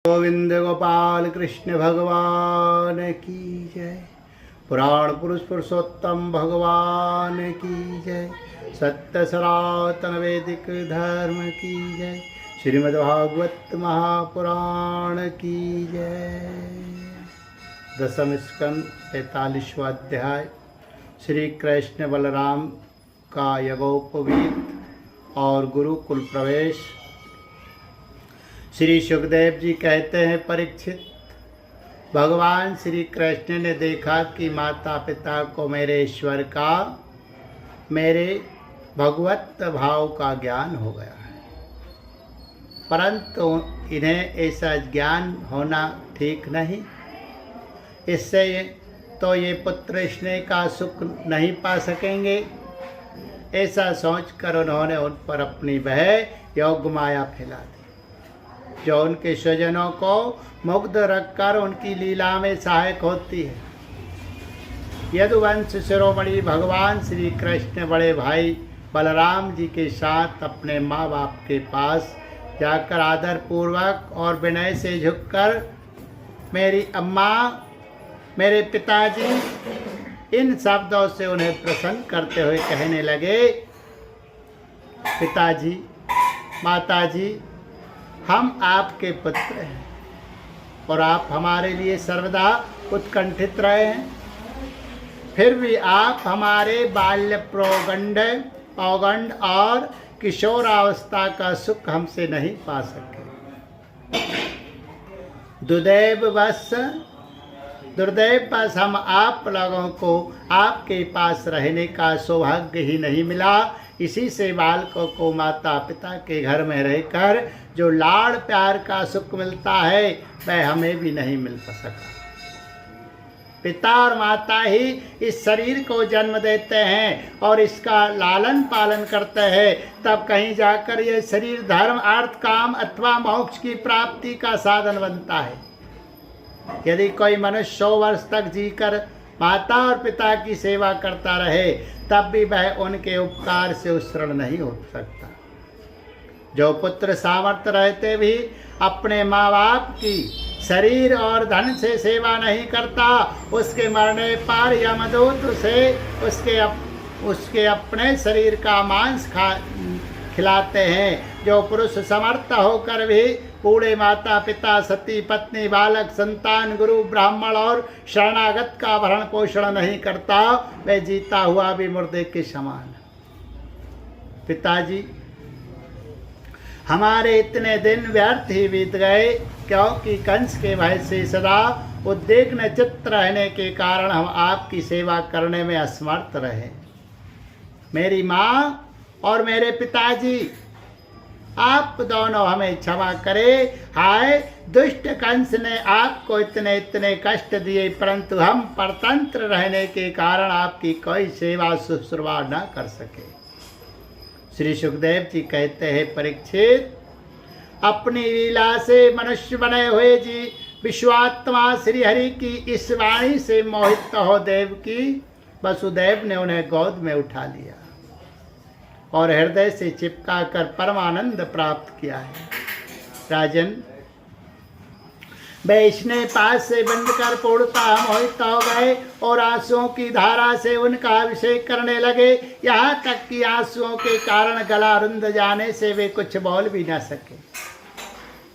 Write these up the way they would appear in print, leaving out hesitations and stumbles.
गोविंद गोपाल कृष्ण भगवान की जय। पुराण पुरुष पुरुषोत्तम भगवान की जय। सत्य सनातन वैदिक धर्म की जय। श्रीमद्भागवत महापुराण की जय। दसम स्कंद 45वां अध्याय। श्री कृष्ण बलराम का यज्ञोपवीत और गुरुकुल प्रवेश। श्री सुखदेव जी कहते हैं, परीक्षित, भगवान श्री कृष्ण ने देखा कि माता पिता को मेरे ईश्वर का, मेरे भगवत भाव का ज्ञान हो गया है, परंतु इन्हें ऐसा ज्ञान होना ठीक नहीं। इससे तो ये पुत्र स्नेह का सुख नहीं पा सकेंगे। ऐसा सोचकर उन्होंने उन पर अपनी वह योग माया फैला दी, जो उनके स्वजनों को मुग्ध रखकर उनकी लीला में सहायक होती है। यदुवंश शिरोमणि भगवान श्री कृष्ण बड़े भाई बलराम जी के साथ अपने माँ बाप के पास जाकर आदर पूर्वक और विनय से झुककर, मेरी अम्मा, मेरे पिताजी, इन शब्दों से उन्हें प्रसन्न करते हुए कहने लगे, पिताजी, माताजी, हम आपके पुत्र हैं और आप हमारे लिए सर्वदा उत्कंठित रहे हैं। फिर भी आप हमारे बाल्य प्रोगंड, पौगंड और किशोरावस्था का सुख हमसे नहीं पा सके। दुर्दैव बस हम आप लोगों को आपके पास रहने का सौभाग्य ही नहीं मिला। इसी से बालकों को माता पिता के घर में रहकर जो लाड़ प्यार का सुख मिलता है, वह हमें भी नहीं मिल सका। पिता और माता ही इस शरीर को जन्म देते हैं और इसका लालन पालन करते हैं, तब कहीं जाकर यह शरीर धर्म, अर्थ, काम अथवा मोक्ष की प्राप्ति का साधन बनता है। यदि कोई मनुष्य 100 वर्ष तक जीकर माता और पिता की सेवा करता रहे, तब भी वह उनके उपकार से उत्सर्ण नहीं हो सकता। जो पुत्र सामर्थ्य रहते भी अपने माँ बाप की शरीर और धन से सेवा नहीं करता, उसके मरने पर यमदूत उसे उसके अपने शरीर का मांस खिलाते हैं। जो पुरुष समर्थ होकर भी बूढ़े माता पिता, सती पत्नी, बालक, संतान, गुरु, ब्राह्मण और शरणागत का भरण पोषण नहीं करता, वह जीता हुआ भी मुर्दे के समान। पिताजी, हमारे इतने दिन व्यर्थ ही बीत गए, क्योंकि कंस के भय से सदा उद्विग्न चित्त रहने के कारण हम आपकी सेवा करने में असमर्थ रहे। मेरी माँ और मेरे पिताजी, आप दोनों हमें क्षमा करें। हाय, दुष्ट कंस ने आपको इतने कष्ट दिए, परंतु हम परतंत्र रहने के कारण आपकी कोई सेवा शुश्रूषा न कर सके। श्री सुखदेव जी कहते हैं, परीक्षित, अपनी लीला से मनुष्य बने हुए जी विश्वात्मा श्री हरि की इस वाणी से मोहित हो देवकी वसुदेव ने उन्हें गोद में उठा लिया और हृदय से चिपका कर परमानंद प्राप्त किया है। राजन, वे स्नेह पास से बंद कर पूर्णतः मोहित हो गए और आंसुओं की धारा से उनका अभिषेक करने लगे, यहाँ तक कि आंसुओं के कारण गला रुंध जाने से वे कुछ बोल भी न सके।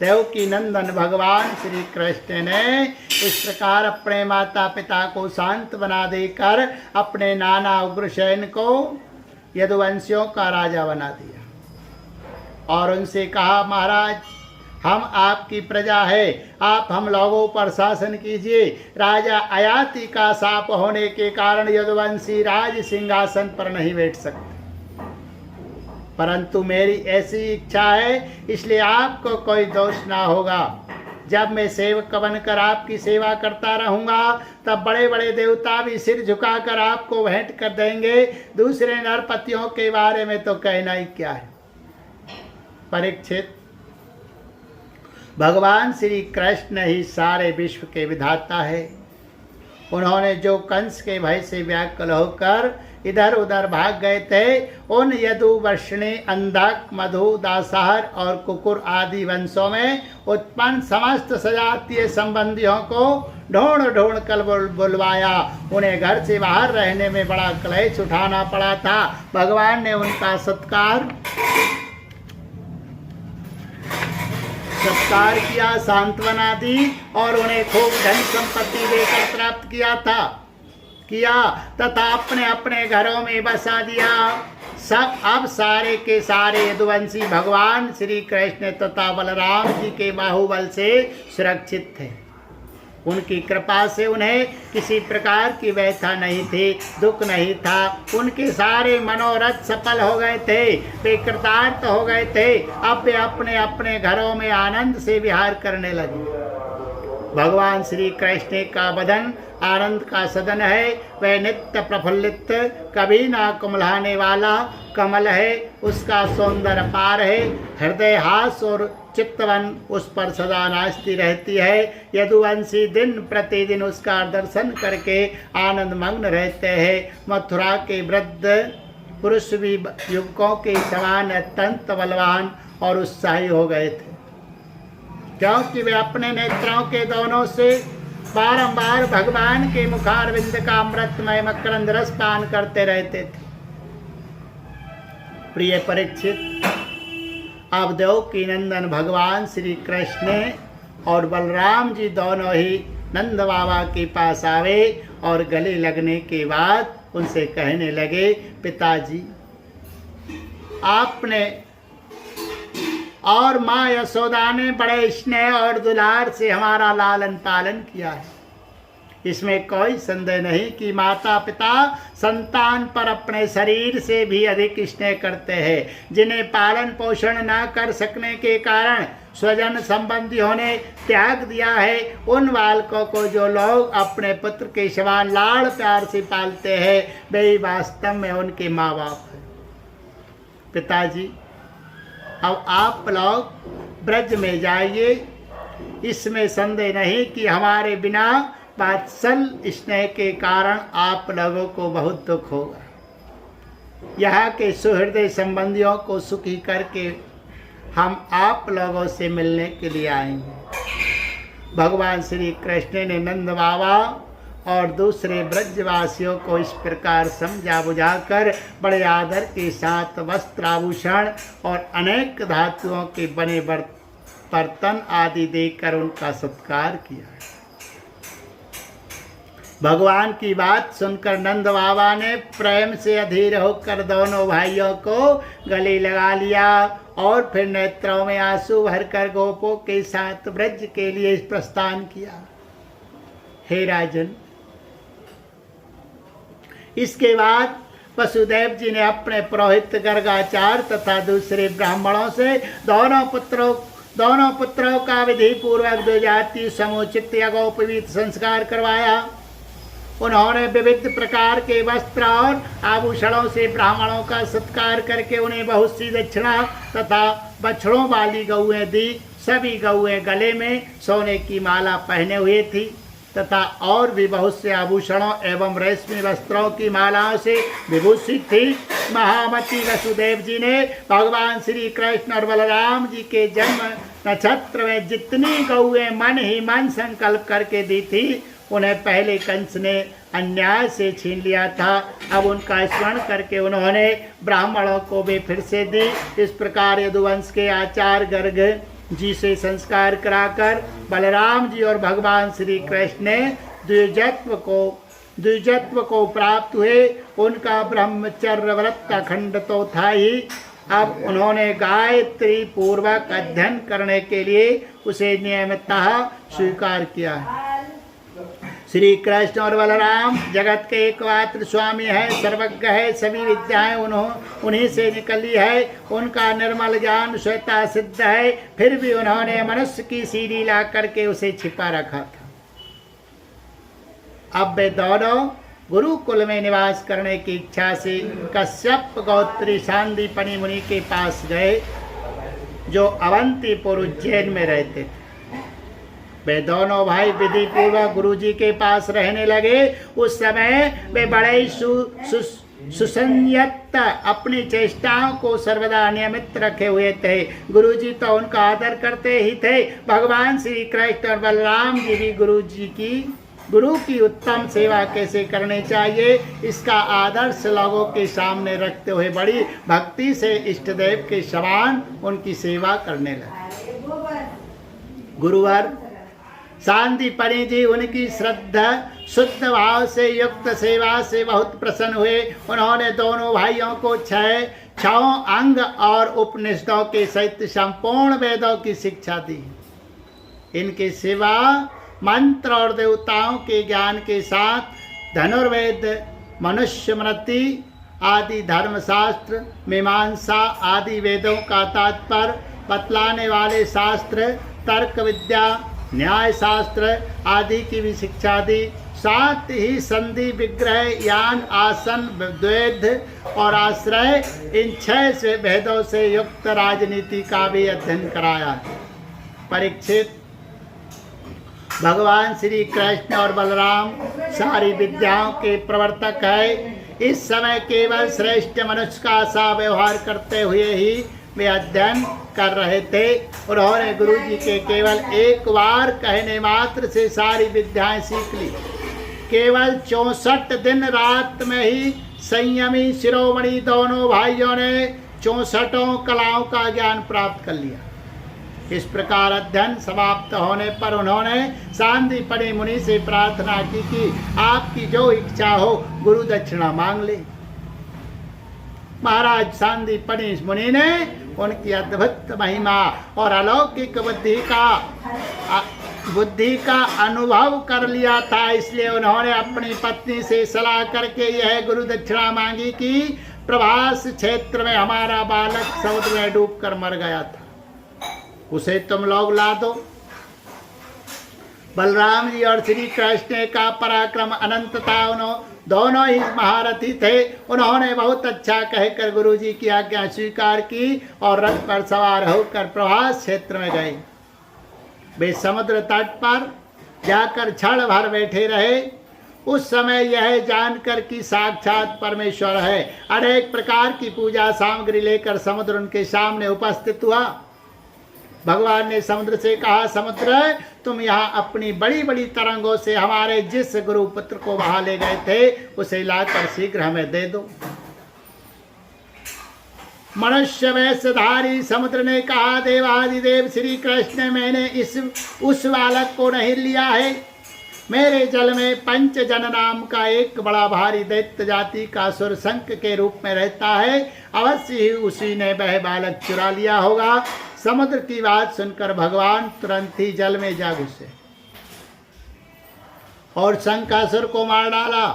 देवकी नंदन भगवान श्री कृष्ण ने इस प्रकार अपने माता पिता को शांत बना देकर अपने नाना उग्रसेन को यदुवंशियों का राजा बना दिया और उनसे कहा, महाराज, हम आपकी प्रजा है, आप हम लोगों पर शासन कीजिए। राजा अयाति का शाप होने के कारण यदुवंशी राज सिंहासन पर नहीं बैठ सकते, परंतु मेरी ऐसी इच्छा है, इसलिए आपको कोई दोष ना होगा। जब मैं सेवक बनकर आपकी सेवा करता रहूंगा, तब बड़े बड़े देवता भी सिर झुकाकर आपको भेंट कर देंगे। दूसरे नरपतियों के बारे में तो कहना ही क्या है। परीक्षित, भगवान श्री कृष्ण ही सारे विश्व के विधाता है। उन्होंने जो कंस के भय से व्याकुल होकर इधर उधर भाग गए थे। उन यदु, वर्षणी, अंधक, मधु, दासहर और कुकुर आदि वंशों में उत्पन्न समस्त सजातीय संबंधियों को ढूंढ ढूंढ कर बुलवाया। उन्हें घर से बाहर रहने में बड़ा क्लेश उठाना पड़ा था। भगवान ने उनका सत्कार किया, सांत्वना दी और उन्हें खूब धन संपत्ति देकर प्राप्त किया तथा अपने अपने घरों में बसा दिया। सब अब सारे के सारे यदुवंशी भगवान श्री कृष्ण तथा बलराम जी के बाहुबल से सुरक्षित थे। उनकी कृपा से उन्हें किसी प्रकार की व्यथा नहीं थी, दुख नहीं था। उनके सारे मनोरथ सफल हो गए थे, वे कृतार्थ हो गए थे। अब वे अपने अपने घरों में आनंद से विहार करने लगे। भगवान श्री कृष्ण का बदन आनंद का सदन है। वह नित्य प्रफुल्लित, कभी ना कुमलाने वाला कमल है। उसका सौंदर्य पार है। हृदय हास और चित्तवन उस पर सदा नाचती रहती है। यदुवंशी दिन प्रतिदिन उसका दर्शन करके आनंद मग्न रहते हैं। मथुरा के वृद्ध पुरुष भी युवकों के समान अत्यंत बलवान और उत्साही हो गए थे, क्योंकि वे अपने नेत्रों के दोनों से बारंबार भगवान के मुखारविंद का अमृतमय मकरंद रस पान करते रहते थे। प्रिय परीक्षित, अब देवकी नंदन भगवान श्री कृष्ण और बलराम जी दोनों ही नंद बाबा के पास आवे और गले लगने के बाद उनसे कहने लगे, पिताजी आपने और माँ यशोदा ने बड़े स्नेह और दुलार से हमारा लालन पालन किया है। इसमें कोई संदेह नहीं कि माता पिता संतान पर अपने शरीर से भी अधिक स्नेह करते हैं। जिन्हें पालन पोषण न कर सकने के कारण स्वजन संबंधियों ने त्याग दिया है, उन बालकों को जो लोग अपने पुत्र के समान लाड़ प्यार से पालते हैं, वे वास्तव में उनके माँ बाप हैं। पिताजी अब आप लोग ब्रज में जाइए। इसमें संदेह नहीं कि हमारे बिना वात्सल स्नेह के कारण आप लोगों को बहुत दुख होगा। यहाँ के सुहृदय संबंधियों को सुखी करके हम आप लोगों से मिलने के लिए आएंगे। भगवान श्री कृष्ण ने नंद बाबा और दूसरे ब्रजवासियों को इस प्रकार समझा बुझाकर बड़े आदर के साथ वस्त्र, आभूषण और अनेक धातुओं के बने बर्तन आदि देकर उनका सत्कार किया। भगवान की बात सुनकर नंद बाबा ने प्रेम से अधीर होकर दोनों भाइयों को गले लगा लिया और फिर नेत्रों में आंसू भरकर गोपों के साथ ब्रज के लिए प्रस्थान किया। हे राजन, इसके बाद वसुदेव जी ने अपने पुरोहित गर्गाचार्य तथा दूसरे ब्राह्मणों से दोनों पुत्रों का विधि पूर्वक द्विजाति समुचित यज्ञोपवीत संस्कार करवाया। उन्होंने विविध प्रकार के वस्त्र और आभूषणों से ब्राह्मणों का सत्कार करके उन्हें बहुत सी दक्षिणा तथा बछड़ों वाली गौएं दी। सभी गौएं गले में सोने की माला पहने हुए थी तथा और भी बहुत से आभूषणों एवं रेशमी वस्त्रों की मालाओं से विभूषित थी। महामती वसुदेव जी ने भगवान श्री कृष्ण और बलराम जी के जन्म नक्षत्र में जितनी गौएं मन ही मन संकल्प करके दी थी, उन्हें पहले कंस ने अन्याय से छीन लिया था। अब उनका स्मरण करके उन्होंने ब्राह्मणों को भी फिर से दी। इस प्रकार यदुवंश के आचार्य गर्ग जी से संस्कार कराकर बलराम जी और भगवान श्री कृष्ण ने द्विजत्व को प्राप्त हुए। उनका ब्रह्मचर्य व्रत का खंड तो था ही, अब उन्होंने गायत्री पूर्वक अध्ययन करने के लिए उसे नियमितः स्वीकार किया है। श्री कृष्ण और बलराम जगत के एकमात्र स्वामी है, सर्वज्ञ है। सभी विद्याएं उन्हीं से निकली है। उनका निर्मल ज्ञान स्वतः सिद्ध है, फिर भी उन्होंने मनुष्य की सीढ़ी ला करके उसे छिपा रखा था। अब वे दोनों गुरुकुल में निवास करने की इच्छा से कश्यप गोत्री सांदीपनि मुनि के पास गए, जो अवंतीपुर उज्जैन में रहते थे। वे दोनों भाई विधि पूर्वक गुरु जी के पास रहने लगे। उस समय वे बड़े सुसंयत अपनी चेष्टाओं को सर्वदा नियमित रखे हुए थे। गुरु जी तो उनका आदर करते ही थे। भगवान श्री कृष्ण और बलराम जी भी गुरु की उत्तम सेवा कैसे करनी चाहिए इसका आदर्श लोगों के सामने रखते हुए बड़ी भक्ति से इष्ट देव के समान उनकी सेवा करने लगे। गुरुवर शांतिपनी जी उनकी श्रद्धा शुद्ध भाव से युक्त सेवा से बहुत प्रसन्न हुए। उन्होंने दोनों भाइयों को छह अंग और उपनिषदों के सहित संपूर्ण वेदों की शिक्षा दी। इनके सिवा मंत्र और देवताओं के ज्ञान के साथ धनुर्वेद, मनुस्मृति आदि धर्मशास्त्र, मीमांसा आदि वेदों का तात्पर्य बतलाने वाले शास्त्र, तर्क विद्या, न्याय शास्त्र आदि की भी शिक्षा दी। साथ ही संधि, विग्रह, यान, आसन, द्वैध और आश्रय इन 6 से भेदों से युक्त राजनीति का भी अध्ययन कराया। परीक्षित, भगवान श्री कृष्ण और बलराम सारी विद्याओं के प्रवर्तक है। इस समय केवल श्रेष्ठ मनुष्य का सा व्यवहार करते हुए ही वे अध्ययन कर रहे थे। उन्होंने गुरु जी के केवल एक बार कहने मात्र से सारी विद्याएं सीख ली। केवल 64 दिन रात में ही संयमी शिरोमणि दोनों भाइयों ने 64 कलाओं का ज्ञान प्राप्त कर लिया। इस प्रकार अध्ययन समाप्त होने पर उन्होंने शांतिपनी मुनि से प्रार्थना की कि आपकी जो इच्छा हो गुरु दक्षिणा मांग ले। महाराज शांतिपनी मुनि ने उनकी अद्भुत महिमा और अलौकिक बुद्धि का अनुभव कर लिया था, इसलिए उन्होंने अपनी पत्नी से सलाह करके यह गुरु दक्षिणा मांगी कि प्रभास क्षेत्र में हमारा बालक समुद्र में डूबकर मर गया था, उसे तुम लोग ला दो। बलराम जी और श्री कृष्ण का पराक्रम अनंत था। दोनों ही महारथी थे। उन्होंने बहुत अच्छा कहकर गुरु जी की आज्ञा स्वीकार की और रथ पर सवार होकर प्रभास क्षेत्र में गए। वे समुद्र तट पर जाकर क्षण भर बैठे रहे। उस समय यह जानकर कि साक्षात परमेश्वर है, अनेक प्रकार की पूजा सामग्री लेकर समुद्र उनके सामने उपस्थित हुआ। भगवान ने समुद्र से कहा, समुद्र तुम यहाँ अपनी बड़ी बड़ी तरंगों से हमारे जिस गुरु पुत्र को वहां ले गए थे उसे लाकर शीघ्र हमें दे दो। मनुष्य वेशधारी समुद्र ने कहा, देवादिदेव श्री कृष्ण, मैंने उस बालक को नहीं लिया है। मेरे जल में पंचजन नाम का एक बड़ा भारी दैत्य जाति का असुर शंख के रूप में रहता है, अवश्य ही उसी ने वह बालक चुरा लिया होगा। समुद्र की बात सुनकर भगवान तुरंत ही जल में जा घुसे और शंखासुर को मार डाला,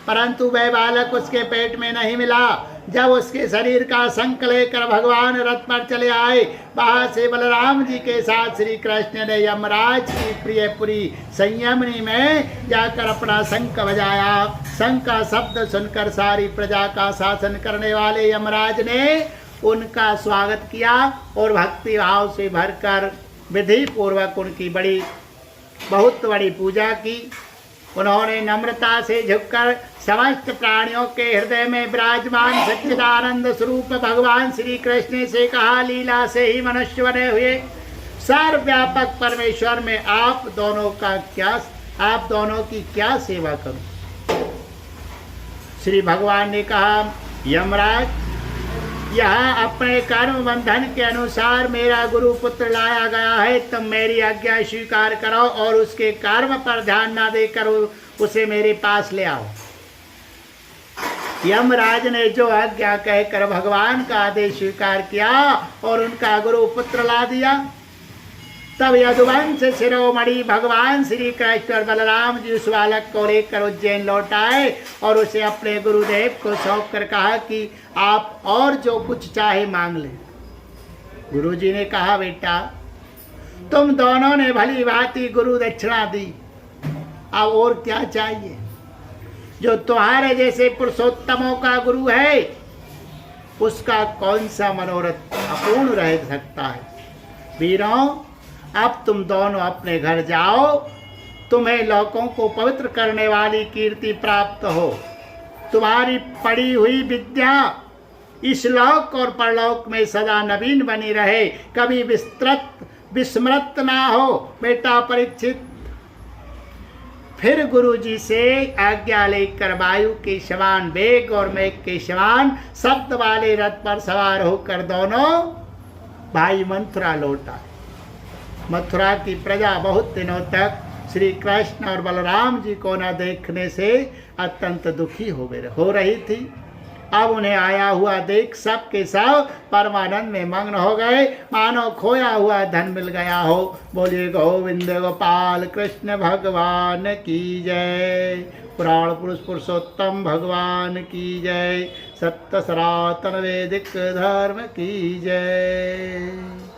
परंतु वह बालक उसके पेट में नहीं मिला। जब उसके शरीर का शंख लेकर भगवान रथ पर चले आए, वहां से बलराम जी के साथ श्री कृष्ण ने यमराज की प्रियपुरी संयमनी में जाकर अपना शंख बजाया। शंख का शब्द सुनकर सारी प्रजा का शासन करने वाले यमराज ने उनका स्वागत किया और भक्ति भाव से भरकर विधि पूर्वक उनकी बहुत बड़ी पूजा की। उन्होंने नम्रता से झुककर समस्त प्राणियों के हृदय में विराजमान सच्चिदानंद स्वरूप भगवान श्री कृष्ण से कहा, लीला से ही मनुष्य बने हुए सर्वव्यापक परमेश्वर में आप दोनों की क्या सेवा करूं। श्री भगवान ने कहा, यमराज, यहाँ अपने कर्म बंधन के अनुसार मेरा गुरु पुत्र लाया गया है, तुम मेरी आज्ञा स्वीकार करो और उसके कर्म पर ध्यान न देकर उसे मेरे पास ले आओ। यमराज ने जो आज्ञा कहकर भगवान का आदेश स्वीकार किया और उनका गुरु पुत्र ला दिया। तब यदुवंश शिरोमणि भगवान श्री कृष्ण और बलराम जी उस बालक को लेकर उज्जैन लौट आए और उसे अपने गुरुदेव को सौंप कर कहा कि आप और जो कुछ चाहे मांग ले। गुरु जी ने कहा, बेटा, तुम दोनों ने भली भांति गुरु दक्षिणा दी, अब और क्या चाहिए। जो तुम्हारे जैसे पुरुषोत्तमों का गुरु है उसका कौन सा मनोरथ अपूर्ण रह सकता है। वीरों, अब तुम दोनों अपने घर जाओ, तुम्हें लोकों को पवित्र करने वाली कीर्ति प्राप्त हो। तुम्हारी पड़ी हुई विद्या इस लोक और परलोक में सदा नवीन बनी रहे, कभी विस्मृत ना हो बेटा परीक्षित। फिर गुरु जी से आज्ञा लेकर वायु के समान वेग और मेघ के समान शब्द वाले रथ पर सवार होकर दोनों भाई मथुरा लौटा। मथुरा की प्रजा बहुत दिनों तक श्री कृष्ण और बलराम जी को न देखने से अत्यंत दुखी हो रही थी। अब उन्हें आया हुआ देख सब के सब परमानंद में मग्न हो गए, मानो खोया हुआ धन मिल गया हो। बोलिए गोविंद गोपाल कृष्ण भगवान की जय। पुराण पुरुष पुरुषोत्तम भगवान की जय। सत्य सनातन वैदिक धर्म की जय।